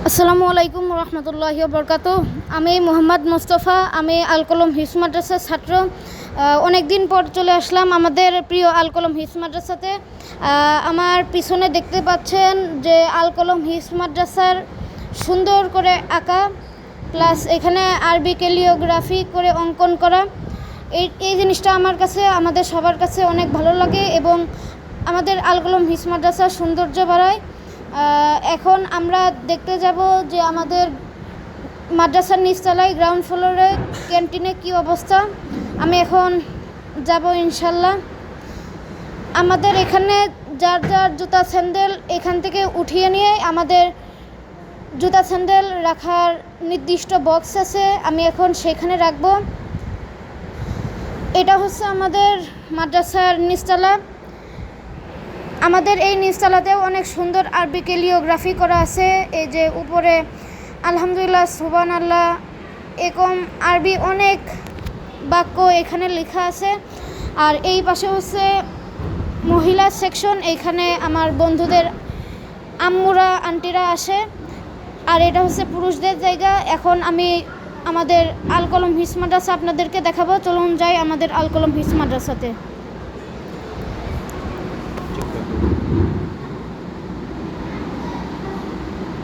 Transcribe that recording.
আসসালামু আলাইকুম রহমতুল্লাহি বরকাত। আমি মোহাম্মদ মোস্তফা, আমি আল কলম হিফজ মাদ্রাসার ছাত্র। অনেক দিন পর চলে আসলাম আমাদের প্রিয় আল কলম হিফজ মাদ্রাসাতে। আমার পিছনে দেখতে পাচ্ছেন যে আল কলম হিফজ মাদ্রাসার সুন্দর করে আঁকা, প্লাস এখানে আরবি ক্যালিওগ্রাফি করে অঙ্কন করা। এই জিনিসটা আমার কাছে, আমাদের সবার কাছে অনেক ভালো লাগে এবং আমাদের আল কলম হিফজ মাদ্রাসার সৌন্দর্য বাড়ায়। এখন আমরা দেখতে যাব যে আমাদের মাদ্রাসার নিচতলায় গ্রাউন্ড ফ্লোরে ক্যান্টিনে কী অবস্থা। আমি এখন যাব ইনশাল্লাহ। আমাদের এখানে যার যার জুতা স্যান্ডেল এখান থেকে উঠিয়ে নিয়ে আমাদের জুতা স্যান্ডেল রাখার নির্দিষ্ট বক্স আছে, আমি এখন সেখানে রাখব। এটা হচ্ছে আমাদের মাদ্রাসার নিচতলা। আমাদের এই নিচতলাতেও অনেক সুন্দর আরবি ক্যালিওগ্রাফি করা আছে। এই যে উপরে আলহামদুলিল্লাহ, সুবহানাল্লাহ, এরকম আরবি অনেক বাক্য এখানে লেখা আছে। আর এই পাশে হচ্ছে মহিলা সেকশন, এখানে আমার বন্ধুদের আম্মুরা আন্টিরা আসে। আর এটা হচ্ছে পুরুষদের জায়গা। এখন আমি আমাদের আল কলম হিফজ মাদ্রাসা আপনাদেরকে দেখাবো। চলুন যাই আমাদের আল কলম হিফজ মাদ্রাসাতে।